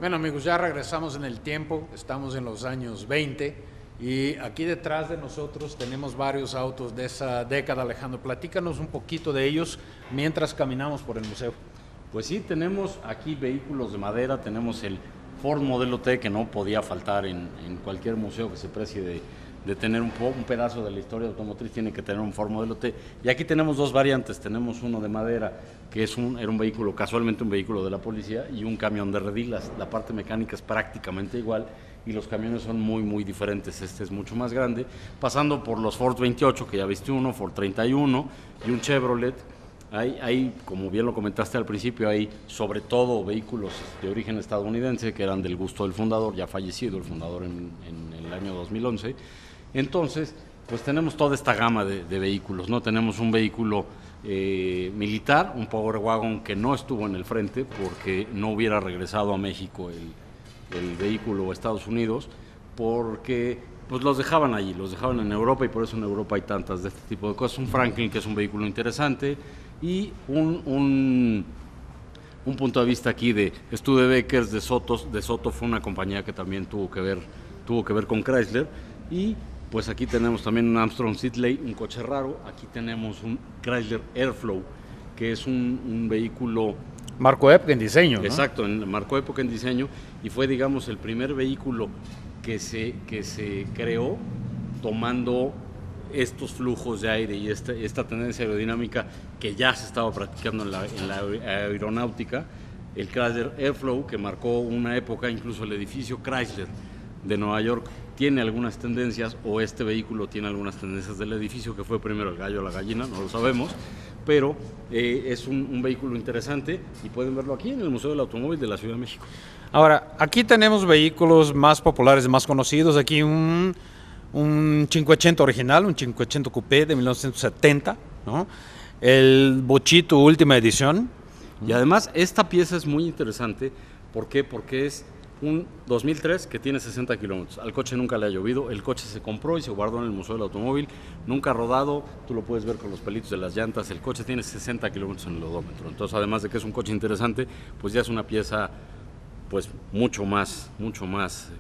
Bueno, amigos, ya regresamos en el tiempo, estamos en los años 20 y aquí detrás de nosotros tenemos varios autos de esa década. Alejandro, platícanos un poquito de ellos mientras caminamos por el museo. Pues sí, tenemos aquí vehículos de madera, tenemos el Ford Modelo T, que no podía faltar en cualquier museo que se precie de tener un pedazo de la historia automotriz, tiene que tener un Ford Modelo T. Y aquí tenemos dos variantes, tenemos uno de madera, que era un vehículo, casualmente un vehículo de la policía, y un camión de redilas. La parte mecánica es prácticamente igual y los camiones son muy diferentes. Este es mucho más grande, pasando por los Ford 28, que ya viste uno, Ford 31 y un Chevrolet. Hay, como bien lo comentaste al principio, hay sobre todo vehículos de origen estadounidense que eran del gusto del fundador, ya fallecido el fundador en el año 2011. Entonces, pues tenemos toda esta gama de vehículos, ¿no? Tenemos un vehículo militar, un Power Wagon que no estuvo en el frente porque no hubiera regresado a México el vehículo a Estados Unidos, porque pues los dejaban allí, los dejaban en Europa, y por eso en Europa hay tantas de este tipo de cosas. Un Franklin, que es un vehículo interesante, y un punto de vista aquí de Studebakers de Soto. De Soto fue una compañía que también tuvo que ver con Chrysler. Y pues aquí tenemos también un Armstrong Siddeley, un coche raro. Aquí tenemos un Chrysler Airflow, que es un vehículo... Marcó época en diseño, ¿no? Exacto, marcó época en diseño, y fue, digamos, el primer vehículo que se creó tomando estos flujos de aire y esta tendencia aerodinámica que ya se estaba practicando en la aeronáutica. El Chrysler Airflow, que marcó una época. Incluso el edificio Chrysler de Nueva York tiene algunas tendencias, o este vehículo tiene algunas tendencias del edificio, que fue primero el gallo o la gallina, no lo sabemos, pero es un vehículo interesante, y pueden verlo aquí en el Museo del Automóvil de la Ciudad de México. Ahora, aquí tenemos vehículos más populares, más conocidos. Aquí un 580 original, un 580 Coupé de 1970, ¿no? El Bochito última edición. Y además esta pieza es muy interesante. ¿Por qué? Porque es un 2003 que tiene 60 kilómetros. Al coche nunca le ha llovido, el coche se compró y se guardó en el Museo del Automóvil, nunca ha rodado, tú lo puedes ver con los pelitos de las llantas. El coche tiene 60 kilómetros en el odómetro. Entonces, además de que es un coche interesante, pues ya es una pieza pues mucho más,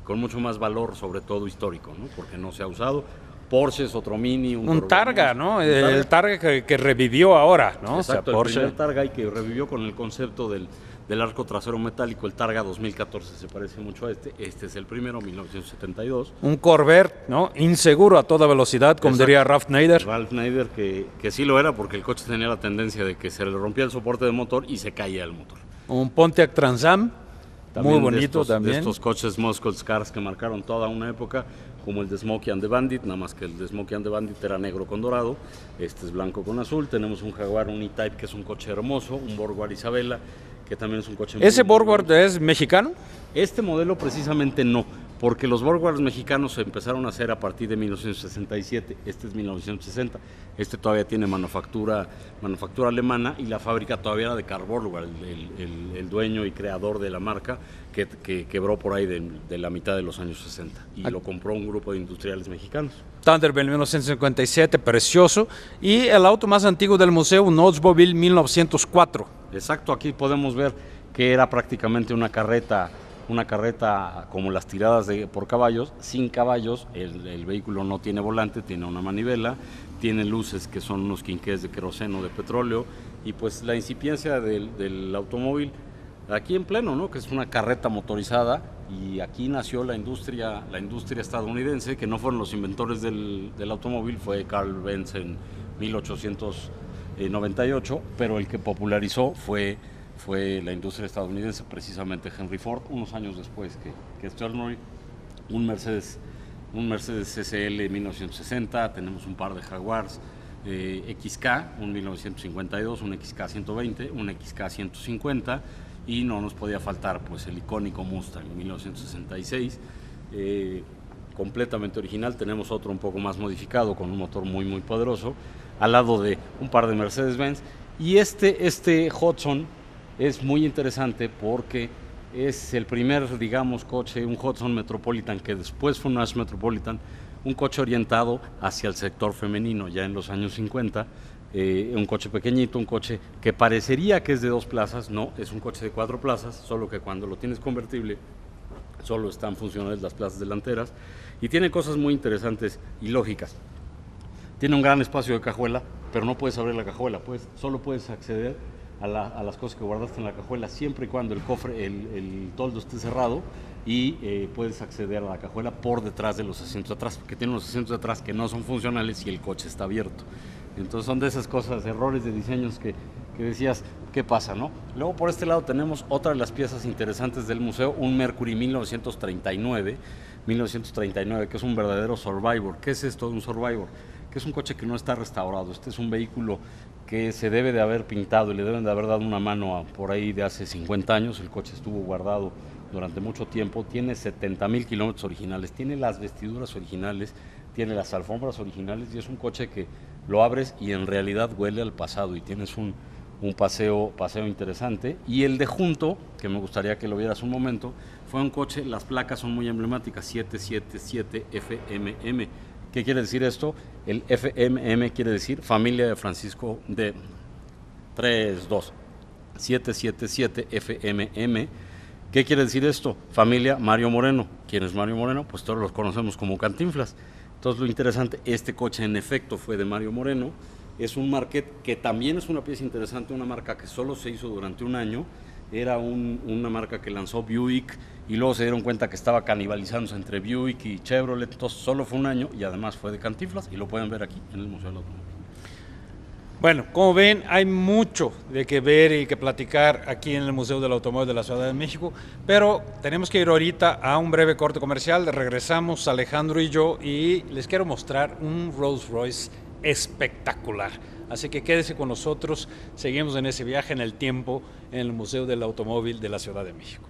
con mucho más valor, sobre todo histórico, ¿no? Porque no se ha usado. Porsche es otro Mini, un Targa, ¿no? El Targa que revivió ahora, ¿no? Exacto, o sea, Porsche. El primer Targa, y que revivió con el concepto del arco trasero metálico. El Targa 2014 se parece mucho a este es el primero, 1972. Un Corvette, ¿no? Inseguro a toda velocidad, como diría Ralph Nader. Ralph Nader, que sí lo era, porque el coche tenía la tendencia de que se le rompía el soporte de motor y se caía el motor. Un Pontiac Trans Am, muy bonito de estos coches muscle cars que marcaron toda una época, como el de Smokey and the Bandit, nada más que el de Smokey and the Bandit era negro con dorado, este es blanco con azul. Tenemos un Jaguar, un E-Type, que es un coche hermoso, un Borgward Isabella, que también es un coche ¿Ese Borgward es mexicano? Este modelo precisamente no, porque los Borgwards mexicanos se empezaron a hacer a partir de 1967, este es 1960, este todavía tiene manufactura alemana, y la fábrica todavía era de Karl Borgward, el dueño y creador de la marca, que quebró por ahí de la mitad de los años 60, y lo compró un grupo de industriales mexicanos. Thunderbird 1957, precioso, y el auto más antiguo del museo, un Oldsmobile 1904. Exacto, aquí podemos ver que era prácticamente una carreta como las tiradas por caballos, sin caballos. El vehículo no tiene volante, tiene una manivela, tiene luces que son unos quinqués de queroseno de petróleo, y pues la incipiencia del automóvil aquí en pleno, ¿no? Que es una carreta motorizada, y aquí nació la industria estadounidense, que no fueron los inventores del automóvil, fue Carl Benz en 1898, pero el que popularizó fue la industria estadounidense, precisamente Henry Ford, unos años después que Sternroyd. Un Mercedes SL 1960, tenemos un par de Jaguars, XK, un 1952, un XK 120, un XK 150, y no nos podía faltar pues el icónico Mustang 1966, completamente original. Tenemos otro un poco más modificado, con un motor muy poderoso, al lado de un par de Mercedes-Benz. Y este Hudson es muy interesante porque es el primer, digamos, coche, un Hudson Metropolitan, que después fue un Nash Metropolitan, un coche orientado hacia el sector femenino ya en los años 50, un coche pequeñito, un coche que parecería que es de 2 plazas, no, es un coche de 4 plazas, solo que cuando lo tienes convertible solo están funcionales las plazas delanteras, y tiene cosas muy interesantes y lógicas. Tiene un gran espacio de cajuela, pero no puedes abrir la cajuela, solo puedes acceder a las cosas que guardaste en la cajuela siempre y cuando el cofre, el toldo esté cerrado, y puedes acceder a la cajuela por detrás de los asientos de atrás, porque tiene unos asientos de atrás que no son funcionales y el coche está abierto. Entonces son de esas cosas, errores de diseños que decías, ¿qué pasa, no? Luego por este lado tenemos otra de las piezas interesantes del museo, un Mercury 1939, que es un verdadero Survivor. ¿Qué es esto de un Survivor? Que es un coche que no está restaurado. Este es un vehículo que se debe de haber pintado y le deben de haber dado una mano por ahí de hace 50 años. El coche estuvo guardado durante mucho tiempo, tiene 70,000 kilómetros originales, tiene las vestiduras originales, tiene las alfombras originales, y es un coche que lo abres y en realidad huele al pasado, y tienes un paseo interesante. Y el de junto, que me gustaría que lo vieras un momento, fue un coche, las placas son muy emblemáticas, 777 FMM. ¿Qué quiere decir esto? El FMM quiere decir Familia de Francisco de 32, 777 FMM. ¿Qué quiere decir esto? Familia Mario Moreno. ¿Quién es Mario Moreno? Pues todos los conocemos como Cantinflas. Entonces lo interesante, este coche en efecto fue de Mario Moreno. Es un Marquette que también es una pieza interesante, una marca que solo se hizo durante un año. Era una marca que lanzó Buick, y luego se dieron cuenta que estaba canibalizándose entre Buick y Chevrolet. Entonces solo fue un año, y además fue de Cantinflas, y lo pueden ver aquí en el Museo del Automóvil. Bueno, como ven, hay mucho de que ver y que platicar aquí en el Museo del Automóvil de la Ciudad de México, pero tenemos que ir ahorita a un breve corte comercial. Regresamos Alejandro y yo, y les quiero mostrar un Rolls Royce espectacular. Así que quédese con nosotros, seguimos en ese viaje en el tiempo en el Museo del Automóvil de la Ciudad de México.